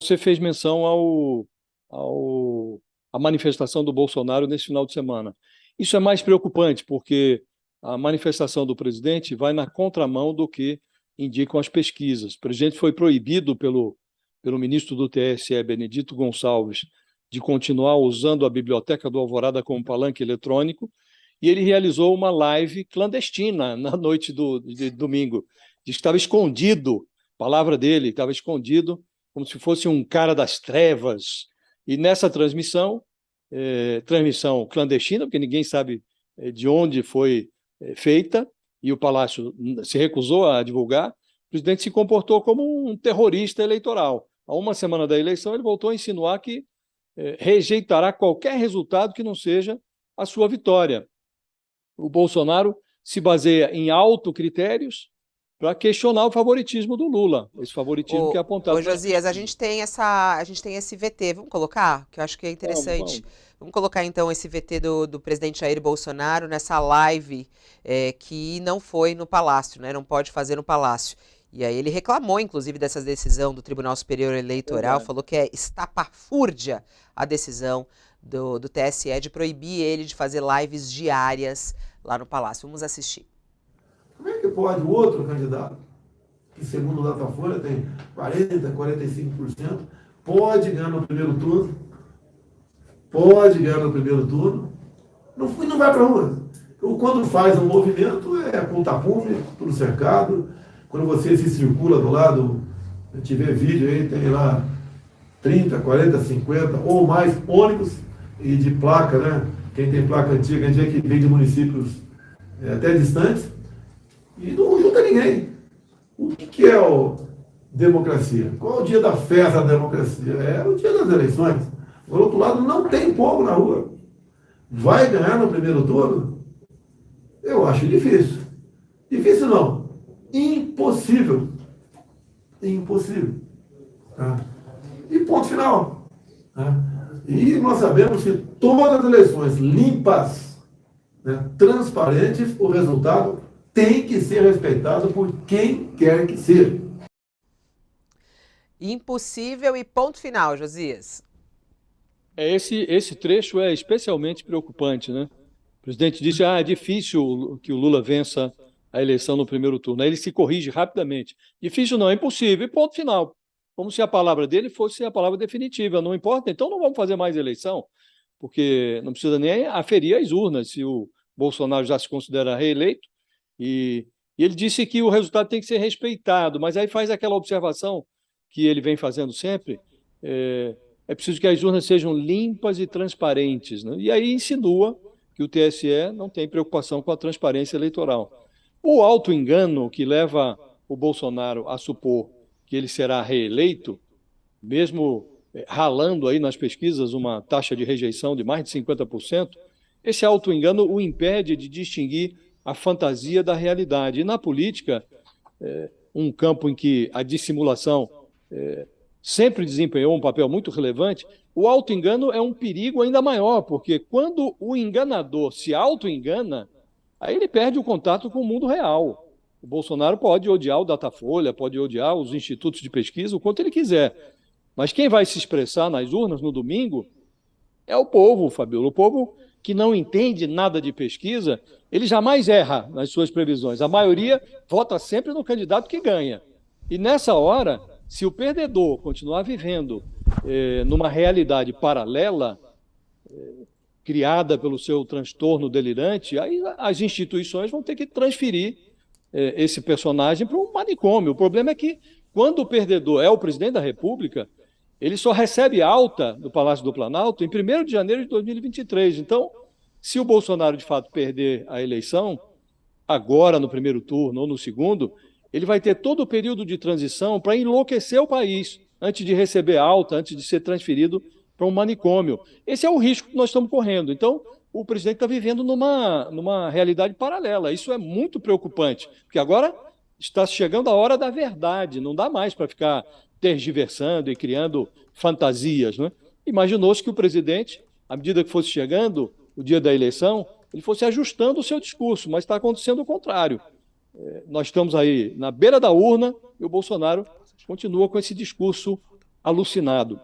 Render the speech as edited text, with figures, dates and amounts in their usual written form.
Você fez menção à manifestação do Bolsonaro nesse final de semana. Isso é mais preocupante, porque a manifestação do presidente vai na contramão do que indicam as pesquisas. O presidente foi proibido pelo ministro do TSE, Benedito Gonçalves, de continuar usando a Biblioteca do Alvorada como palanque eletrônico, e ele realizou uma live clandestina na noite de domingo. Diz que estava escondido, palavra dele, estava escondido, como se fosse um cara das trevas. E nessa transmissão clandestina, porque ninguém sabe de onde foi feita, e o Palácio se recusou a divulgar, o presidente se comportou como um terrorista eleitoral. Há uma semana da eleição, ele voltou a insinuar que rejeitará qualquer resultado que não seja a sua vitória. O Bolsonaro se baseia em autocritérios para questionar o favoritismo do Lula, esse favoritismo que é Ô apontado nas Josias, pesquisas. a gente tem esse VT, vamos colocar, que eu acho que é Vamos, interessante. vamos. Vamos colocar então esse VT do presidente Jair Bolsonaro nessa live que não foi no Palácio, né? Não pode fazer no Palácio. E aí ele reclamou, inclusive, dessa decisão do Tribunal Superior Eleitoral, Verdade. falou que é estapafúrdia a decisão do TSE de proibir ele de fazer lives diárias lá no Palácio. Vamos assistir. Como é que pode o outro candidato, que segundo o Datafolha tem 40, 45%, pode ganhar no primeiro turno, não vai para a rua. Quando faz um movimento, é ponta-pume, tudo cercado. Quando você se circula do lado, a gente vê vídeo aí, tem lá 30, 40, 50 ou mais ônibus e de placa, né? Quem tem placa antiga, a gente vê que vem de municípios até distantes, e não junta ninguém. O que é democracia? Qual é o dia da festa da democracia? É o dia das eleições. Por outro lado, não tem povo na rua. Vai ganhar no primeiro turno? Eu acho difícil. Difícil não. Impossível. Impossível. Tá? E ponto final. Tá? E nós sabemos que todas as eleições limpas, né, transparentes, o resultado tem que ser respeitado por quem quer que seja. Impossível e ponto final, Josias. Esse trecho é especialmente preocupante, né? O presidente disse: é difícil que o Lula vença a eleição no primeiro turno. Aí ele se corrige rapidamente. Difícil não, é impossível. E ponto final. Como se a palavra dele fosse a palavra definitiva. Não importa, então não vamos fazer mais eleição, porque não precisa nem aferir as urnas, se o Bolsonaro já se considera reeleito. E ele disse que o resultado tem que ser respeitado, mas aí faz aquela observação que ele vem fazendo sempre: é preciso que as urnas sejam limpas e transparentes, né? E aí insinua que o TSE não tem preocupação com a transparência eleitoral. O auto-engano que leva o Bolsonaro a supor que ele será reeleito, mesmo ralando aí nas pesquisas uma taxa de rejeição de mais de 50%, esse auto-engano o impede de distinguir a fantasia da realidade. E na política, um campo em que a dissimulação sempre desempenhou um papel muito relevante, o auto-engano é um perigo ainda maior, porque quando o enganador se auto-engana, aí ele perde o contato com o mundo real. O Bolsonaro pode odiar o Datafolha, pode odiar os institutos de pesquisa, o quanto ele quiser. Mas quem vai se expressar nas urnas no domingo é o povo, Fabiola. O povo que não entende nada de pesquisa, ele jamais erra nas suas previsões. A maioria vota sempre no candidato que ganha. E nessa hora, se o perdedor continuar vivendo numa realidade paralela, criada pelo seu transtorno delirante, aí as instituições vão ter que transferir esse personagem para um manicômio. O problema é que, quando o perdedor é o presidente da República, ele só recebe alta do Palácio do Planalto em 1º de janeiro de 2023. Então, se o Bolsonaro, de fato, perder a eleição, agora no primeiro turno ou no segundo, ele vai ter todo o período de transição para enlouquecer o país, antes de receber alta, antes de ser transferido para um manicômio. Esse é o risco que nós estamos correndo. Então, o presidente está vivendo numa realidade paralela. Isso é muito preocupante, porque agora está chegando a hora da verdade, não dá mais para ficar tergiversando e criando fantasias, né? Imaginou-se que o presidente, à medida que fosse chegando o dia da eleição, ele fosse ajustando o seu discurso, mas está acontecendo o contrário. Nós estamos aí na beira da urna e o Bolsonaro continua com esse discurso alucinado.